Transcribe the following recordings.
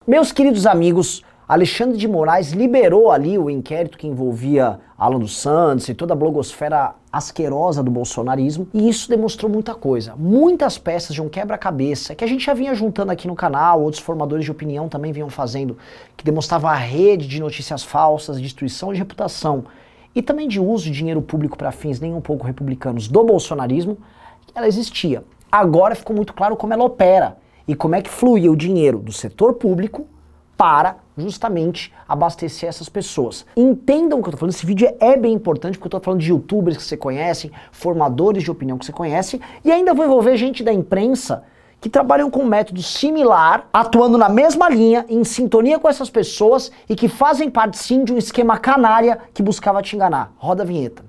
Meus queridos amigos, Alexandre de Moraes liberou ali o inquérito que envolvia Alan dos Santos e toda a blogosfera asquerosa do bolsonarismo, e isso demonstrou muita coisa. Muitas peças de um quebra-cabeça que a gente já vinha juntando aqui no canal, outros formadores de opinião também vinham fazendo, que demonstrava a rede de notícias falsas, destruição de reputação e também de uso de dinheiro público para fins nem um pouco republicanos do bolsonarismo, ela existia. Agora ficou muito claro como ela opera e como é que fluía o dinheiro do setor público para justamente abastecer essas pessoas. Entendam o que eu tô falando, esse vídeo é bem importante porque eu tô falando de youtubers que você conhece, formadores de opinião que você conhece, e ainda vou envolver gente da imprensa que trabalham com um método similar, atuando na mesma linha, em sintonia com essas pessoas e que fazem parte sim de um esquema canalha que buscava te enganar. Roda a vinheta.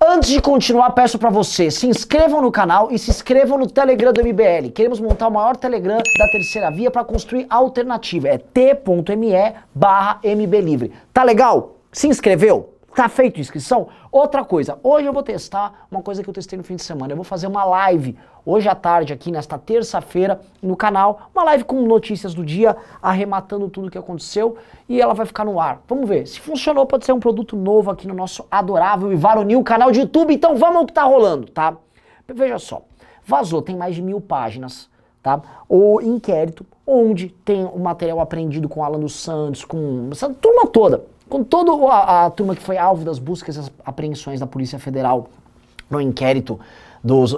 Antes de continuar, peço pra você, se inscrevam no canal e se inscrevam no Telegram do MBL. Queremos montar o maior Telegram da terceira via para construir a alternativa. É t.me/mblivre. Tá legal? Se inscreveu? Tá feito a inscrição? Outra coisa, hoje eu vou testar uma coisa que eu testei no fim de semana. Eu vou fazer uma live hoje à tarde aqui nesta terça-feira no canal, uma live com notícias do dia, arrematando tudo o que aconteceu, e ela vai ficar no ar. Vamos ver, se funcionou pode ser um produto novo aqui no nosso adorável e varonil canal de YouTube, então vamos ao que tá rolando, tá? Veja só, vazou, tem mais de 1000 páginas, tá? O inquérito, onde tem o material apreendido com Alan dos Santos, com essa turma toda, com toda a turma que foi alvo das buscas e apreensões da Polícia Federal no inquérito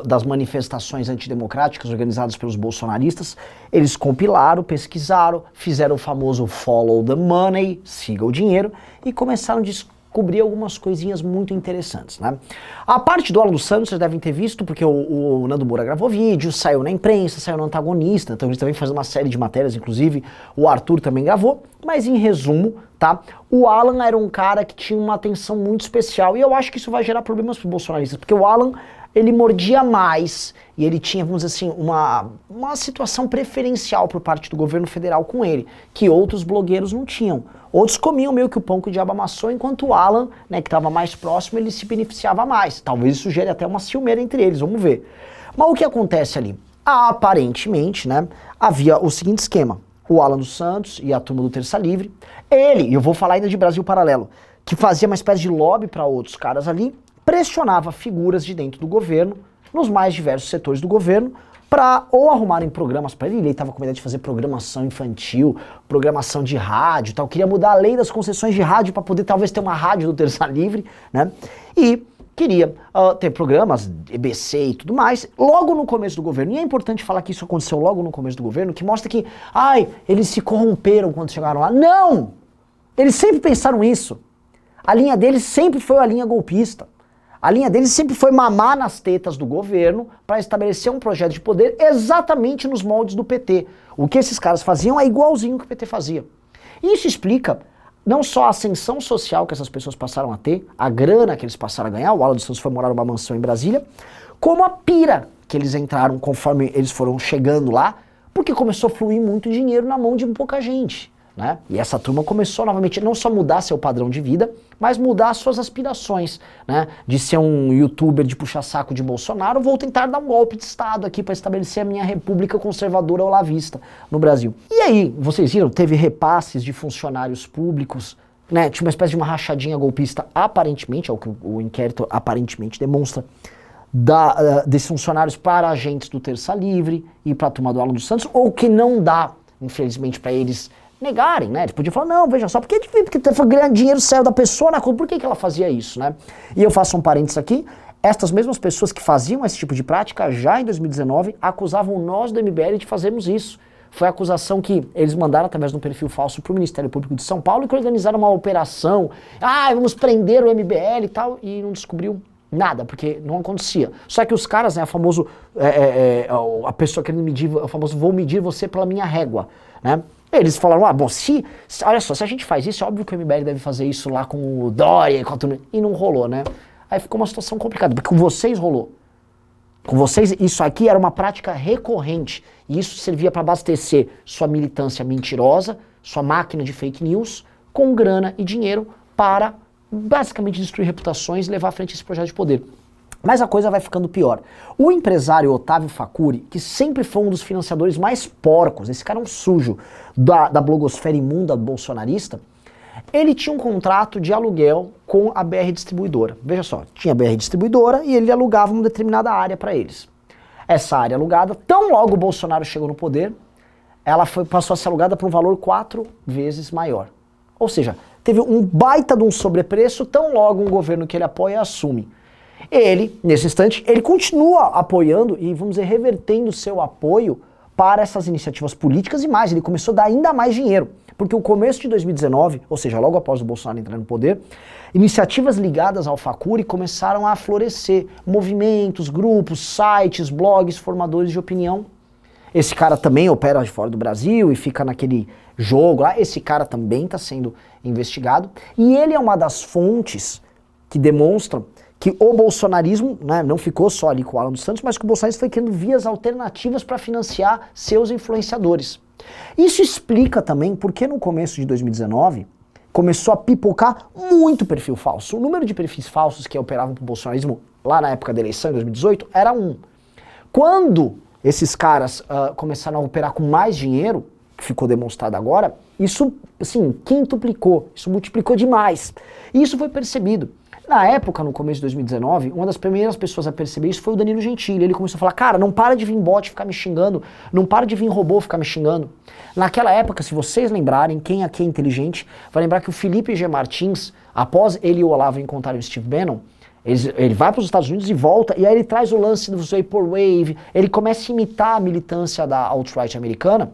das manifestações antidemocráticas organizadas pelos bolsonaristas. Eles compilaram, pesquisaram, fizeram o famoso follow the money, siga o dinheiro, e começaram a descobrir algumas coisinhas muito interessantes, né? A parte do Alan dos Santos vocês devem ter visto, porque o Nando Moura gravou vídeo, saiu na imprensa, saiu no Antagonista, então eles também fazem uma série de matérias, inclusive o Arthur também gravou, mas em resumo, tá? O Alan era um cara que tinha uma atenção muito especial, e eu acho que isso vai gerar problemas para os bolsonaristas, porque o Alan, ele mordia mais, e ele tinha, vamos dizer assim, uma situação preferencial por parte do governo federal com ele, que outros blogueiros não tinham. Outros comiam meio que o pão que o diabo amassou, enquanto o Alan, né, que estava mais próximo, ele se beneficiava mais. Talvez isso gere até uma ciumeira entre eles, vamos ver. Mas o que acontece ali? Aparentemente, né, havia o seguinte esquema. O Alan dos Santos e a turma do Terça Livre, ele, e eu vou falar ainda de Brasil Paralelo, que fazia uma espécie de lobby para outros caras ali, pressionava figuras de dentro do governo, nos mais diversos setores do governo, para ou arrumarem programas para ele. Ele estava com a ideia de fazer programação infantil, programação de rádio e tal, queria mudar a lei das concessões de rádio para poder talvez ter uma rádio do Terça Livre, né? E queria ter programas, EBC e tudo mais, logo no começo do governo. E é importante falar que isso aconteceu logo no começo do governo, que mostra que, eles se corromperam quando chegaram lá. Não! Eles sempre pensaram isso. A linha deles sempre foi a linha golpista. A linha deles sempre foi mamar nas tetas do governo para estabelecer um projeto de poder exatamente nos moldes do PT. O que esses caras faziam é igualzinho o que o PT fazia. E isso explica não só a ascensão social que essas pessoas passaram a ter, a grana que eles passaram a ganhar, o Alan dos Santos foi morar numa mansão em Brasília, como a pira que eles entraram conforme eles foram chegando lá, porque começou a fluir muito dinheiro na mão de pouca gente, né? E essa turma começou novamente não só mudar seu padrão de vida, mas mudar suas aspirações, né? De ser um youtuber de puxar saco de Bolsonaro, vou tentar dar um golpe de Estado aqui para estabelecer a minha república conservadora olavista no Brasil. E aí, vocês viram, teve repasses de funcionários públicos, né? Tinha uma espécie de uma rachadinha golpista, aparentemente, é o que o inquérito aparentemente demonstra, desses funcionários para agentes do Terça Livre e para a turma do Alan dos Santos, ou que não dá, infelizmente, para eles negarem, né? Eles podiam falar, não, veja só, porque ganhar dinheiro saiu da pessoa na conta, por que ela fazia isso, né? E eu faço um parênteses aqui, estas mesmas pessoas que faziam esse tipo de prática, já em 2019, acusavam nós do MBL de fazermos isso. Foi a acusação que eles mandaram através de um perfil falso para o Ministério Público de São Paulo e que organizaram uma operação, vamos prender o MBL e tal, e não descobriu nada, porque não acontecia. Só que os caras, né, a pessoa querendo medir, o famoso vou medir você pela minha régua, né? Eles falaram, olha só, se a gente faz isso, é óbvio que o MBL deve fazer isso lá com o Dória e com a turma, e não rolou, né? Aí ficou uma situação complicada, porque com vocês rolou. Com vocês, isso aqui era uma prática recorrente, e isso servia para abastecer sua militância mentirosa, sua máquina de fake news, com grana e dinheiro para basicamente destruir reputações e levar à frente esse projeto de poder. Mas a coisa vai ficando pior. O empresário Otávio Facuri, que sempre foi um dos financiadores mais porcos, esse cara é um sujo da blogosfera imunda bolsonarista, ele tinha um contrato de aluguel com a BR Distribuidora. Veja só, tinha a BR Distribuidora e ele alugava uma determinada área para eles. Essa área alugada, tão logo o Bolsonaro chegou no poder, ela passou a ser alugada por um valor 4 vezes maior. Ou seja, teve um baita de um sobrepreço, tão logo um governo que ele apoia assume. Ele, nesse instante, ele continua apoiando e, vamos dizer, revertendo o seu apoio para essas iniciativas políticas e mais, ele começou a dar ainda mais dinheiro. Porque o começo de 2019, ou seja, logo após o Bolsonaro entrar no poder, iniciativas ligadas ao Facuri começaram a florescer. Movimentos, grupos, sites, blogs, formadores de opinião. Esse cara também opera de fora do Brasil e fica naquele jogo lá. Esse cara também está sendo investigado. E ele é uma das fontes que demonstram que o bolsonarismo, né, não ficou só ali com o Alan dos Santos, mas que o bolsonarismo foi criando vias alternativas para financiar seus influenciadores. Isso explica também porque no começo de 2019 começou a pipocar muito perfil falso. O número de perfis falsos que operavam para o bolsonarismo lá na época da eleição, em 2018, era 1. Quando esses caras começaram a operar com mais dinheiro, que ficou demonstrado agora, isso, assim, quintuplicou, isso multiplicou demais. E isso foi percebido. Na época, no começo de 2019, uma das primeiras pessoas a perceber isso foi o Danilo Gentili. Ele começou a falar, cara, não para de vir bot ficar me xingando, não para de vir robô ficar me xingando. Naquela época, se vocês lembrarem, quem aqui é inteligente, vai lembrar que o Felipe G. Martins, após ele e o Olavo encontrarem o Steve Bannon, ele vai para os Estados Unidos e volta, e aí ele traz o lance do Vaporwave, ele começa a imitar a militância da alt-right americana,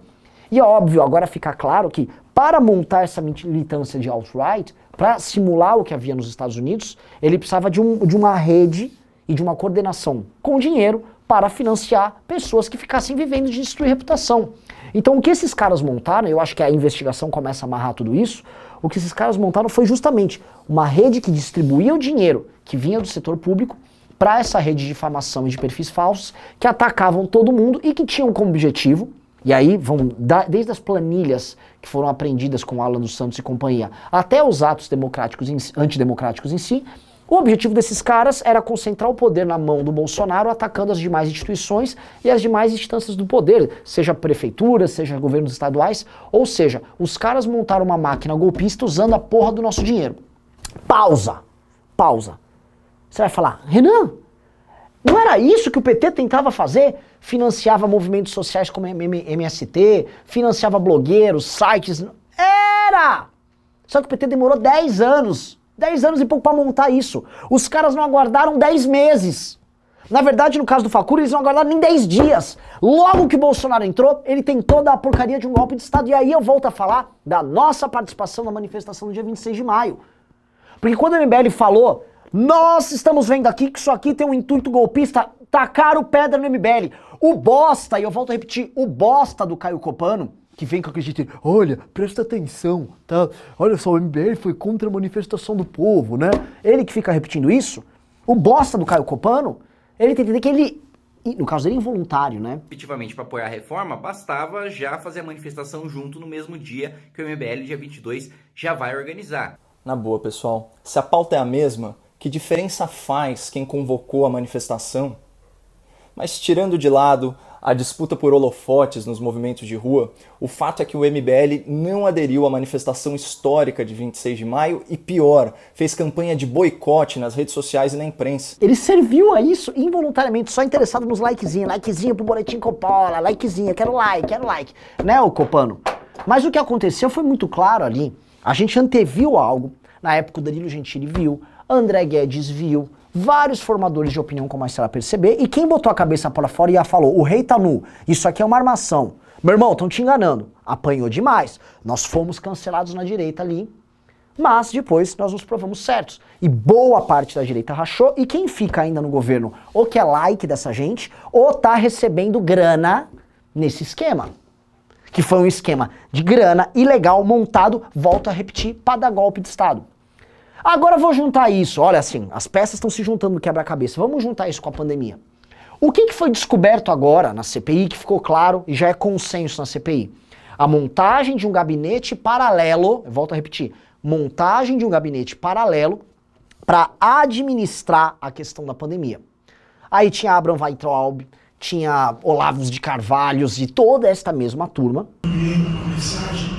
e é óbvio, agora fica claro que para montar essa militância de alt-right, para simular o que havia nos Estados Unidos, ele precisava de uma rede e de uma coordenação com dinheiro para financiar pessoas que ficassem vivendo de destruir reputação. Então o que esses caras montaram, eu acho que a investigação começa a amarrar tudo isso, o que esses caras montaram foi justamente uma rede que distribuía o dinheiro que vinha do setor público para essa rede de difamação e de perfis falsos que atacavam todo mundo e que tinham como objetivo, e aí vão desde as planilhas que foram apreendidas com Alan dos Santos e companhia, até os atos antidemocráticos em si, o objetivo desses caras era concentrar o poder na mão do Bolsonaro, atacando as demais instituições e as demais instâncias do poder, seja prefeituras, seja governos estaduais, ou seja, os caras montaram uma máquina golpista usando a porra do nosso dinheiro. Pausa. Você vai falar, Renan, não era isso que o PT tentava fazer? Financiava movimentos sociais como MST, financiava blogueiros, sites. Era! Só que o PT demorou 10 anos. 10 anos e pouco pra montar isso. Os caras não aguardaram 10 meses. Na verdade, no caso do Facuri, eles não aguardaram nem 10 dias. Logo que o Bolsonaro entrou, ele tentou dar a porcaria de um golpe de Estado. E aí eu volto a falar da nossa participação na manifestação no dia 26 de maio. Porque quando o MBL falou, nós estamos vendo aqui que isso aqui tem um intuito golpista, tacaram pedra no MBL. O bosta, e eu volto a repetir, o bosta do Caio Copano, que vem com aquele jeito, olha, presta atenção, tá? Olha só, o MBL foi contra a manifestação do povo, né? Ele que fica repetindo isso, o bosta do Caio Copano, ele tem que entender que ele, no caso dele, é involuntário, né? Efetivamente, para apoiar a reforma, bastava já fazer a manifestação junto no mesmo dia que o MBL, dia 22, já vai organizar. Na boa, pessoal, se a pauta é a mesma, que diferença faz quem convocou a manifestação? Mas tirando de lado a disputa por holofotes nos movimentos de rua, o fato é que o MBL não aderiu à manifestação histórica de 26 de maio e, pior, fez campanha de boicote nas redes sociais e na imprensa. Ele serviu a isso involuntariamente, só interessado nos likezinho pro Boletim Coppola, likezinho, quero like, né, o Copano? Mas o que aconteceu foi muito claro ali. A gente anteviu algo, na época o Danilo Gentili viu, André Guedes viu, vários formadores de opinião começaram a perceber, e quem botou a cabeça para fora e falou, o rei tá nu, isso aqui é uma armação. Meu irmão, estão te enganando. Apanhou demais. Nós fomos cancelados na direita ali, mas depois nós nos provamos certos. E boa parte da direita rachou, e quem fica ainda no governo, ou que é like dessa gente, ou tá recebendo grana nesse esquema. Que foi um esquema de grana ilegal montado, volto a repetir, para dar golpe de Estado. Agora eu vou juntar isso, olha assim, as peças estão se juntando no quebra-cabeça, vamos juntar isso com a pandemia. O que foi descoberto agora na CPI, que ficou claro e já é consenso na CPI? A montagem de um gabinete paralelo, eu volto a repetir, montagem de um gabinete paralelo para administrar a questão da pandemia. Aí tinha Abraham Weintraub, tinha Olavo de Carvalhos e toda esta mesma turma. Uma mensagem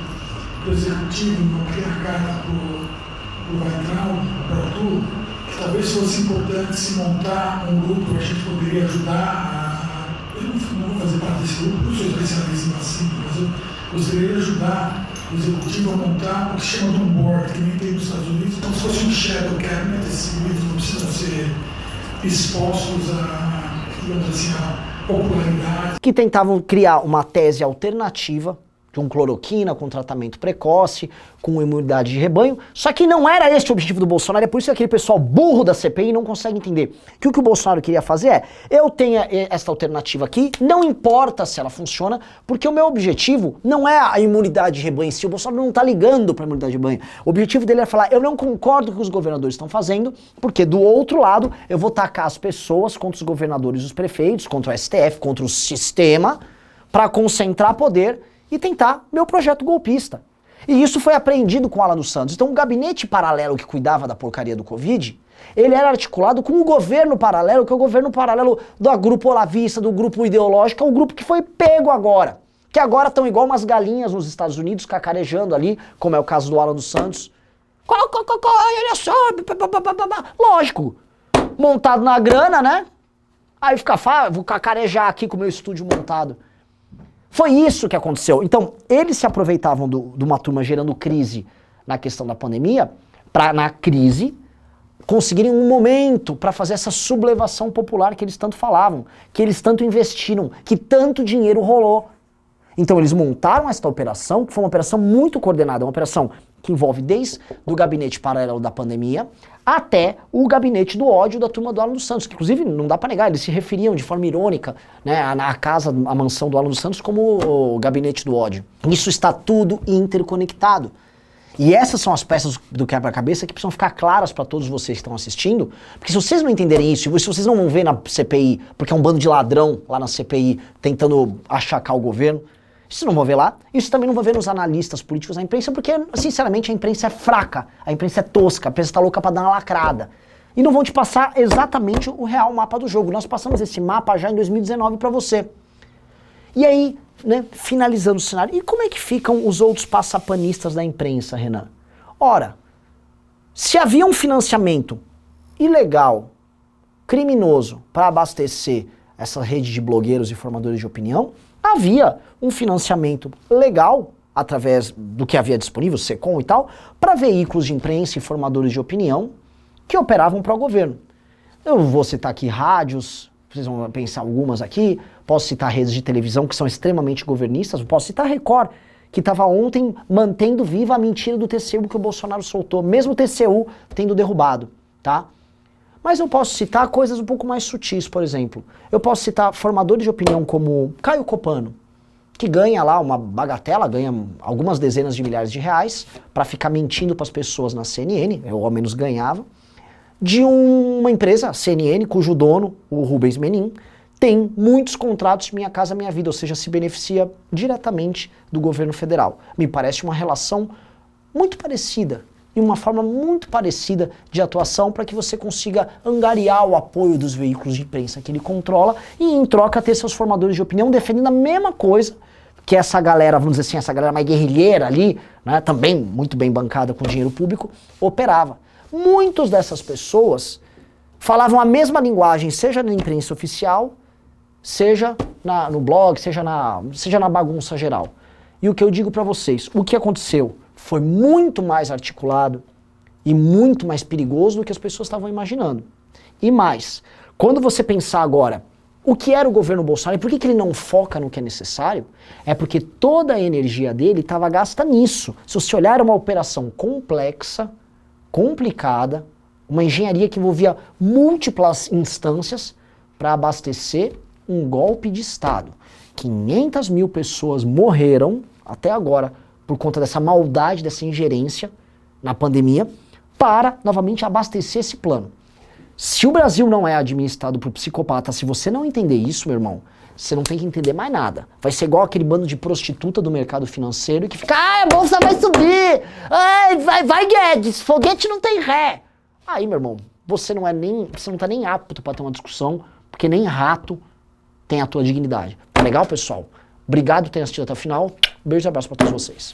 do executivo, não ter a cara do Weintraub, do Arthur, que talvez fosse importante se montar um grupo que a gente poderia ajudar eu não vou fazer parte desse grupo, não sou especialista em vacina, mas eu gostaria de ajudar o executivo a montar o que se chama de um board, que nem tem nos Estados Unidos, como se fosse um shadow cabinet, esses líderes não precisam ser expostos a, digamos assim, a popularidade. Que tentavam criar uma tese alternativa, com cloroquina, com tratamento precoce, com imunidade de rebanho, só que não era esse o objetivo do Bolsonaro, é por isso que aquele pessoal burro da CPI não consegue entender que o Bolsonaro queria fazer é, eu tenho esta alternativa aqui, não importa se ela funciona, porque o meu objetivo não é a imunidade de rebanho em si, o Bolsonaro não tá ligando pra imunidade de rebanho, o objetivo dele é falar, eu não concordo com o que os governadores estão fazendo, porque do outro lado, eu vou tacar as pessoas contra os governadores e os prefeitos, contra o STF, contra o sistema, pra concentrar poder e tentar meu projeto golpista. E isso foi apreendido com o Alan dos Santos. Então o gabinete paralelo que cuidava da porcaria do Covid, ele era articulado com o governo paralelo, que é o governo paralelo do grupo olavista, do grupo ideológico, é o grupo que foi pego agora. Que agora estão igual umas galinhas nos Estados Unidos, cacarejando ali, como é o caso do Alan dos Santos. Olha só, lógico, montado na grana, né? Aí fica fácil, vou cacarejar aqui com o meu estúdio montado. Foi isso que aconteceu. Então, eles se aproveitavam de uma turma gerando crise na questão da pandemia, para na crise conseguirem um momento para fazer essa sublevação popular que eles tanto falavam, que eles tanto investiram, que tanto dinheiro rolou. Então eles montaram esta operação, que foi uma operação muito coordenada, uma operação que envolve desde o gabinete paralelo da pandemia até o gabinete do ódio da turma do Alan dos Santos, que inclusive não dá para negar, eles se referiam de forma irônica, né, na casa, a mansão do Alan dos Santos como o gabinete do ódio. Isso está tudo interconectado. E essas são as peças do quebra-cabeça que precisam ficar claras para todos vocês que estão assistindo, porque se vocês não entenderem isso, e se vocês não vão ver na CPI, porque é um bando de ladrão lá na CPI tentando achacar o governo, isso não vão ver lá, isso também não vão ver nos analistas políticos da imprensa, porque, sinceramente, a imprensa é fraca, a imprensa é tosca, a imprensa tá louca pra dar uma lacrada. E não vão te passar exatamente o real mapa do jogo. Nós passamos esse mapa já em 2019 pra você. E aí, né, finalizando o cenário, e como é que ficam os outros passapanistas da imprensa, Renan? Ora, se havia um financiamento ilegal, criminoso, para abastecer essa rede de blogueiros e formadores de opinião, havia um financiamento legal, através do que havia disponível, SECOM e tal, para veículos de imprensa e formadores de opinião que operavam para o governo. Eu vou citar aqui rádios, vocês vão pensar algumas aqui, posso citar redes de televisão que são extremamente governistas, posso citar a Record, que estava ontem mantendo viva a mentira do TCU que o Bolsonaro soltou, mesmo o TCU tendo derrubado, tá? Mas eu posso citar coisas um pouco mais sutis, por exemplo. Eu posso citar formadores de opinião como Caio Copano, que ganha lá uma bagatela, ganha algumas dezenas de milhares de reais para ficar mentindo para as pessoas na CNN, eu ao menos ganhava, de uma empresa, CNN, cujo dono, o Rubens Menin, tem muitos contratos Minha Casa Minha Vida, ou seja, se beneficia diretamente do governo federal. Me parece uma relação muito parecida e uma forma muito parecida de atuação para que você consiga angariar o apoio dos veículos de imprensa que ele controla e em troca ter seus formadores de opinião defendendo a mesma coisa que essa galera, vamos dizer assim, essa galera mais guerrilheira ali, né, também muito bem bancada com dinheiro público, operava. Muitas dessas pessoas falavam a mesma linguagem, seja na imprensa oficial, seja no blog, seja na bagunça geral. E o que eu digo para vocês, o que aconteceu foi muito mais articulado e muito mais perigoso do que as pessoas estavam imaginando. E mais, quando você pensar agora o que era o governo Bolsonaro e por que ele não foca no que é necessário, é porque toda a energia dele estava gasta nisso. Se você olhar, era uma operação complexa, complicada, uma engenharia que envolvia múltiplas instâncias para abastecer um golpe de Estado. 500 mil pessoas morreram até agora por conta dessa maldade, dessa ingerência na pandemia, para novamente abastecer esse plano. Se o Brasil não é administrado por psicopata, se você não entender isso, meu irmão, você não tem que entender mais nada. Vai ser igual aquele bando de prostituta do mercado financeiro que fica, a bolsa vai subir, vai Guedes, foguete não tem ré. Aí, meu irmão, você não tá nem apto para ter uma discussão, porque nem rato tem a tua dignidade. Tá legal, pessoal? Obrigado por ter assistido até o final. Beijo e abraço pra todos vocês.